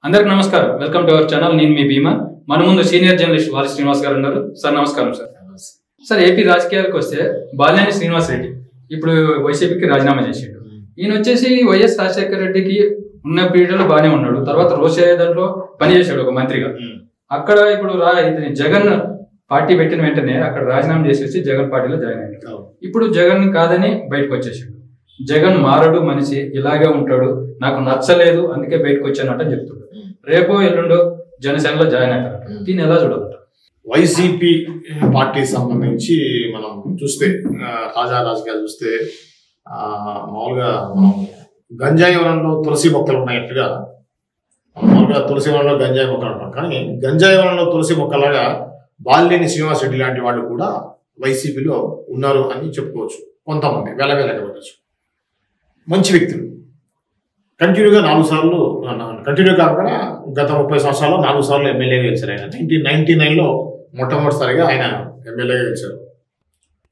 అందరికి నమస్కారం. Welcome to our channel. నేను మీ భీమా. మన ముందు సీనియర్ జర్నలిస్ట్ వారి శ్రీనివాస్ గారు ఉన్నారు. సార్ నమస్కారం. సార్ ఏపీ రాజకీయాలకు వస్తే బాలినేని శ్రీనివాస్ రెడ్డి ఇప్పుడు వైసీపీకి రాజీనామా చేసిండు. ఈయన వచ్చేసి వైఎస్ రాజశేఖర రెడ్డికి ఉన్న పీరియడ్లో బాగానే ఉన్నాడు. తర్వాత రోషే దాంట్లో పనిచేశాడు ఒక మంత్రిగా. అక్కడ ఇప్పుడు ఇతని జగన్ పార్టీ పెట్టిన వెంటనే అక్కడ రాజీనామా చేసేసి జగన్ పార్టీలో జాయిన్ అయ్యాడు. ఇప్పుడు జగన్ కాదని బయటకు వచ్చేసాడు. జగన్ మారడు మనిషి, ఇలాగే ఉంటాడు, నాకు నచ్చలేదు అందుకే బయటకు వచ్చానట చెప్తాడు. రేపో ఎల్లుండో జనసేనలో జాయిన్ అవుతారు. దీన్ని ఎలా చూడాలంట? వైసీపీ పార్టీ సంబంధించి మనం చూస్తే తాజా రాజకీయాలు చూస్తే మామూలుగా మనం గంజాయి వనంలో తులసి మొక్కలు ఉన్నట్టుగా మామూలుగా తులసి వనంలో గంజాయి మొక్కలు ఉంటాం. కానీ గంజాయి వనంలో తులసి మొక్కలాగా బాలినేని శ్రీనివాస్ రెడ్డి లాంటి వాళ్ళు కూడా వైసీపీలో ఉన్నారు అని చెప్పుకోవచ్చు. కొంతమంది వేలగా పెట్టచ్చు. మంచి వ్యక్తులు కంటిన్యూగా 4 సార్లు కంటిన్యూ కాకుండా గత 30 సంవత్సరాల్లో 4 సార్లు ఎమ్మెల్యేగా గెలిచారు. ఆయన 1999లో మొట్టమొదటిసారిగా ఆయన ఎమ్మెల్యేగా గెలిచారు.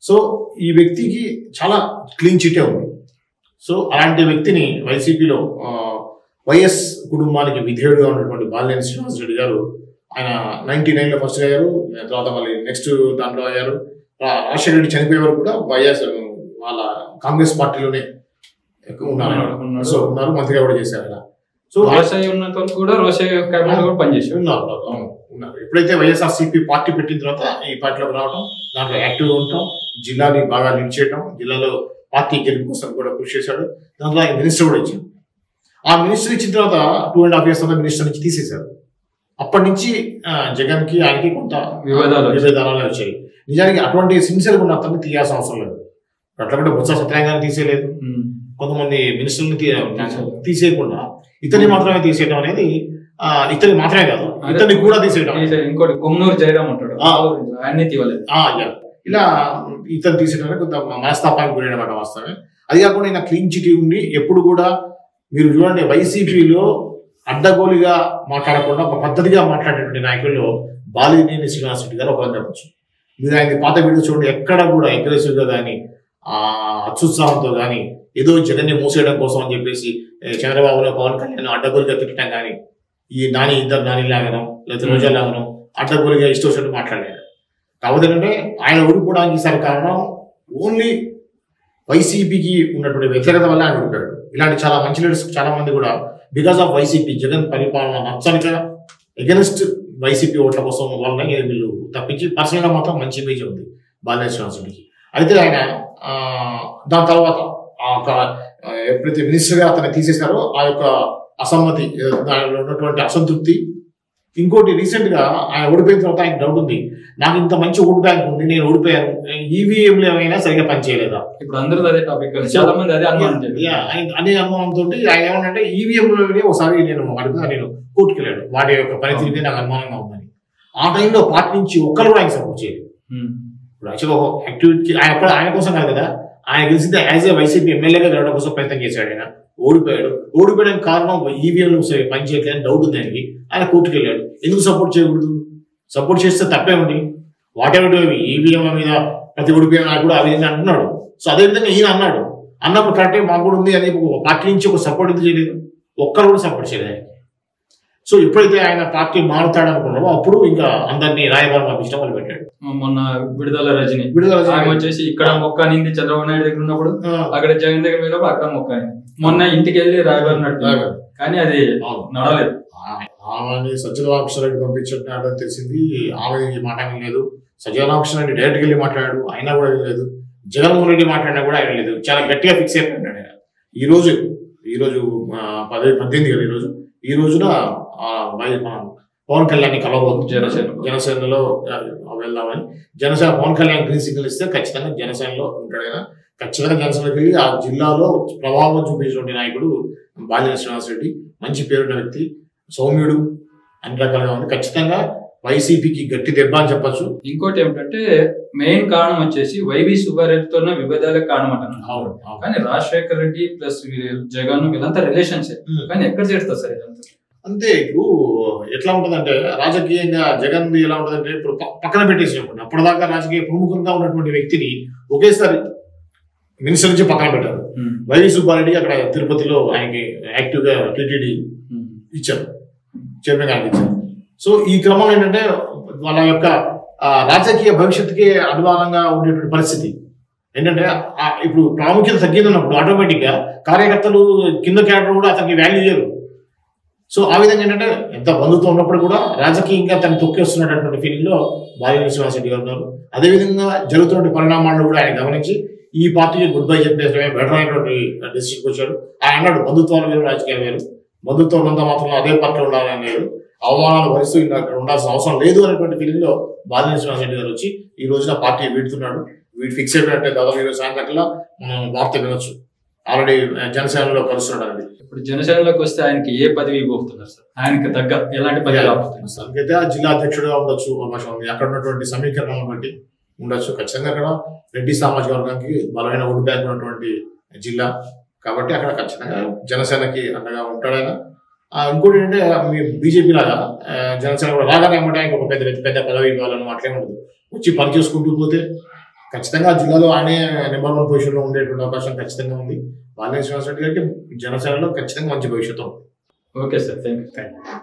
సో ఈ వ్యక్తికి చాలా క్లీన్ చిటే ఉంది. సో అలాంటి వ్యక్తిని వైసీపీలో వైఎస్ కుటుంబానికి విధేయుడుగా ఉన్నటువంటి బాలినేని శ్రీనివాస్ రెడ్డి గారు ఆయన 99లో ఫస్ట్ అయ్యారు. తర్వాత మళ్ళీ నెక్స్ట్ దాంట్లో అయ్యారు. రాజశేఖర రెడ్డి చనిపోయే వరకు కూడా వైఎస్ వాళ్ళ కాంగ్రెస్ పార్టీలోనే ఉన్నారు. మంత్రిగా కూడా చేశారు. ఆయన సో ఉన్నారు. ఎప్పుడైతే వైఎస్ఆర్సీపీ పార్టీ పెట్టిన తర్వాత ఈ పార్టీలోకి రావడం, దాంట్లో యాక్టివ్గా ఉండటం, జిల్లాని బాగా లీడ్ చేయడం, జిల్లాలో పార్టీ గెలుపు కోసం కూడా కృషి చేశాడు. దాంట్లో ఆయన మినిస్టర్ కూడా ఇచ్చాడు. ఆ మినిస్టర్ ఇచ్చిన తర్వాత 2.5 years తర్వాత మినిస్టర్ నుంచి తీసేశారు. అప్పటి నుంచి జగన్ కి ఆయనకి కొంత విభేదాలు వచ్చాయి. నిజానికి అటువంటి సిన్సియర్గా ఉన్న అతన్ని తీయాల్సిన అవసరం లేదు. అట్లా బొత్స సత్యనారాయణ తీసేయలేదు, కొంతమంది మినిస్టర్ని తీసేయకుండా ఇతన్ని మాత్రమే తీసేయడం అనేది ఇతని మాత్రమే కాదు, ఇతన్ని కూడా తీసేయడం. ఇంకోటి కొమ్మనూరు జయరామ్ ఉంటాడు, ఇలా ఇతను తీసేయడం కొంత మనస్తాపానికి గురైనమాట వాస్తవమే. అది కాకుండా ఈయన క్లీన్ చిటీ ఉండి ఎప్పుడు కూడా మీరు చూడండి వైసీపీలో అడ్డగోలుగా మాట్లాడకుండా ఒక పద్ధతిగా మాట్లాడేటువంటి నాయకుల్లో బాలినేని శ్రీనివాస్ రెడ్డి గారు ఒకరు చెప్పచ్చు. మీరు ఆయన పాత వీడియో చూడండి, ఎక్కడ కూడా అగ్రెసివ్గా కానీ అత్యుత్సాహంతో కానీ ఏదో జగన్ని మూసేయడం కోసం అని చెప్పేసి చంద్రబాబులో పవన్ కళ్యాణ్ అడ్డగోలుగా తిట్టడం కానీ, ఈ ఇద్దరు నాని లాగడం లేకపోతే రోజా లాగడం అడ్డగోలుగా ఇష్టం మాట్లాడారు. కాకపోతే ఏంటంటే ఆయన ఓడిపోవడానికి ఈసారి కారణం ఓన్లీ వైసీపీకి ఉన్నటువంటి వ్యతిరేకత వల్ల ఆయన ఓడిపోయాడు. ఇలాంటి చాలా మంచి లీడర్స్ చాలా మంది కూడా బికాస్ ఆఫ్ వైసీపీ జగన్ పరిపాలన నచ్చనిక ఎగెన్స్ట్ వైసీపీ ఓట్ల కోసం వల్లనే వీళ్ళు తప్పించి పర్సనల్గా మాత్రం మంచి ఇమేజ్ ఉంది బాలినేని శ్రీనివాస్ రెడ్డికి. అయితే ఆయన దాని తర్వాత ఎప్పుడైతే మినిస్టర్గా అతను తీసేశారో ఆ యొక్క అసమ్మతి, దానిలో ఉన్నటువంటి అసంతృప్తి, ఇంకోటి రీసెంట్గా ఆయన ఓడిపోయిన తర్వాత ఆయన డౌట్ ఉంది, నాకు ఇంత మంచి ఓటు బ్యాంక్ ఉంది, నేను ఓడిపోయాను, ఈవీఎంలు ఏమైనా సరిగా పనిచేయలేదా? ఇప్పుడు అందరూ అదే టాపిక్, చాలా మంది అదే అనే అనుమానంతో ఆయన ఏమన్నంటే ఈవీఎంలోనే ఒకసారి నేను కోర్టుకు వెళ్ళాడు, వాటి యొక్క పరిస్థితి నాకు అనుమానంగా ఉందని. ఆ టైంలో పార్టీ నుంచి ఒక్కరు కూడా ఆయన సపోర్ట్ చేయలేదు. ఇప్పుడు యాక్చువల్గా యాక్టివిటీ ఆయన కోసం కాదు కదా, ఆయన గెలిచింది యాజ్ ఏ వైసీపీ ఎమ్మెల్యేగా గెలవడం కోసం ప్రయత్నం చేశాడు. ఆయన ఓడిపోయడానికి కారణం ఈవీఎంలు పనిచేయట్లేదని డౌట్ ఉంది ఆయనకి. ఆయన కోర్టుకు వెళ్ళాడు. ఎందుకు సపోర్ట్ చేయకూడదు? సపోర్ట్ చేస్తే తప్పే ఉంది. వాటెవర్ ఈవీఎంల మీద ప్రతి ఓడిపోయిన నాకు కూడా ఆ విధంగా అంటున్నాడు. సో అదేవిధంగా ఈయన అన్నప్పుడు కరెక్టే మాకు కూడా ఉంది అని పార్టీ నుంచి ఒక సపోర్ట్ ఎందుకు చేయలేదు? ఒక్కరు కూడా సపోర్ట్ చేయలేదు. సో ఎప్పుడైతే ఆయన పార్టీ మారుతాడనుకున్నాడో అప్పుడు ఇంకా అందరినీ రాయబారం పంపించడం మొదలు పెట్టాడు. మొన్న విడుదల రజని వచ్చేసి ఇక్కడ మొక్క అనింది చంద్రబాబు నాయుడు దగ్గర ఉన్నప్పుడు, అక్కడ జగన్ దగ్గర పోయినప్పుడు అక్కడ మొక్క అనింది. మొన్న ఇంటికి వెళ్ళి రాయబారినట్టు, కానీ అది నడలేదు. ఆమెని సజ్జలరామకృష్ణారెడ్డి పంపించినట్టు తెలిసింది. ఆమె మాట లేదు. సజ్జలరామకృష్ణారెడ్డి డైరెక్ట్గా వెళ్ళి మాట్లాడాడు, అయినా కూడా లేదు. జగన్మోహన్ రెడ్డి మాట్లాడినా కూడా ఆయన లేదు. చాలా గట్టిగా ఫిక్స్ అయిపోయాడు ఆయన. ఈ రోజు 18 ఈ రోజున పవన్ కళ్యాణ్ కలవబోతుంది జనసేనలో వెళ్దామని. జనసేన పవన్ కళ్యాణ్ గ్రీన్ సిగ్నల్ ఇస్తే ఖచ్చితంగా జనసేనలో ఉంటాడైనా. ఖచ్చితంగా జనసేనకి వెళ్ళి ఆ జిల్లాలో ప్రభావం చూపించిన నాయకుడు బాలినేని శ్రీనివాస్ రెడ్డి. మంచి పేరున్న వ్యక్తి, సౌమ్యుడు, అన్ని రకాలుగా ఉంది. ఖచ్చితంగా వైసీపీకి గట్టి దెబ్బ అని చెప్పచ్చు. ఇంకోటి ఏమిటంటే మెయిన్ కారణం వచ్చేసి వైవి సుబ్బారెడ్డితో విభేదాలకు కారణం అంటున్నారు. కానీ రాజశేఖర రెడ్డి ప్లస్ జగన్ వీళ్ళంతా రిలేషన్స్, కానీ ఎక్కడ చేస్తారు సార్ ఇదంతా? అంతే. ఇప్పుడు ఎట్లా ఉంటుందంటే రాజకీయంగా జగన్ ఎలా ఉంటుందంటే, ఇప్పుడు పక్కన పెట్టేసినప్పుడు అప్పటిదాకా రాజకీయ ప్రముఖంగా ఉన్నటువంటి వ్యక్తిని ఒకేసారి మినిస్టర్ నుంచి పక్కన పెట్టారు. వైవి సుబ్బారెడ్డి అక్కడ తిరుపతిలో ఆయనకి యాక్టివ్గా టీటీడీ ఇచ్చారు. చైర్మన్ అనిపించారు. సో ఈ క్రమంలో ఏంటంటే వాళ్ళ యొక్క రాజకీయ భవిష్యత్తుకి అనుమానంగా ఉండేటువంటి పరిస్థితి ఏంటంటే ఇప్పుడు ప్రాముఖ్యత తగ్గిందన్నప్పుడు ఆటోమేటిక్ గా కార్యకర్తలు కింద క్యాడర్ కూడా అతనికి వాల్యూ ఇయ్యరు. సో ఆ విధంగా ఏంటంటే ఎంత బంధుత్వం ఉన్నప్పుడు కూడా రాజకీయంగా తను తొక్కేస్తున్నటువంటి ఫీలింగ్ లో బాలినేని శ్రీనివాసరెడ్డి గారు ఉన్నారు. అదేవిధంగా జరుగుతున్న పరిణామాలను కూడా ఆయన గమనించి ఈ పార్టీకి గుడ్ బై చెప్పేసమే బెటర్ అయినటువంటి డెసిషన్కి వచ్చాడు. ఆయన అన్నాడు బంధుత్వాలు వేరు రాజకీయాలు వేరు, బంధుత్వం ఉన్నంత మాత్రం అదే పార్టీలో ఉండాలనేది అవమానాలు భరిస్తూ ఇంకా అక్కడ ఉండాల్సిన అవసరం లేదు అనేటువంటి ఫీలింగ్ లో బాలినేని శ్రీనివాసరెడ్డి గారు వచ్చి ఈ రోజున పార్టీ వీడుతున్నాడు. వీడు ఫిక్స్ అయిపోయినట్టే దాదాపు 20 సాయంత్రంలో మనం వార్త వినొచ్చు. ఆల్రెడీ జనసేనలో కలుస్తున్నాడు అనేది. ఇప్పుడు జనసేనలోకి వస్తే ఆయనకి ఏ పదవి ఇవ్వబోతున్నారు సార్? ఆయనకి తగ్గ ఎలాంటి పదవి రాబోతుంది? అందుకైతే జిల్లా అధ్యక్షుడిగా ఉండొచ్చు అవకాశం ఉంది. అక్కడ ఉన్నటువంటి సమీకరణను బట్టి ఉండొచ్చు. ఖచ్చితంగా అక్కడ రెడ్డి సామాజిక వర్గానికి బలమైన ఓటు బ్యాంక్ ఉన్నటువంటి జిల్లా కాబట్టి అక్కడ ఖచ్చితంగా జనసేనకి అండగా ఉంటాడైనా. ఇంకోటి ఏంటంటే మీ బీజేపీ లాగా జనసేన కూడా రాగానే ఏమంటే ఆయనకు ఒక పెద్ద పదవి ఇవ్వాలని అట్లే ఉండదు. వచ్చి పని చేసుకుంటూ పోతే ఖచ్చితంగా జిల్లాలో ఆయనే నెంబర్ 1 పొజిషన్ లో ఉండేటువంటి అవకాశం ఖచ్చితంగా ఉంది. బాలినేని శ్రీనివాసరెడ్డి గారికి జనసేనలో ఖచ్చితంగా మంచి భవిష్యత్తు ఉంది. Okay sir, thank you.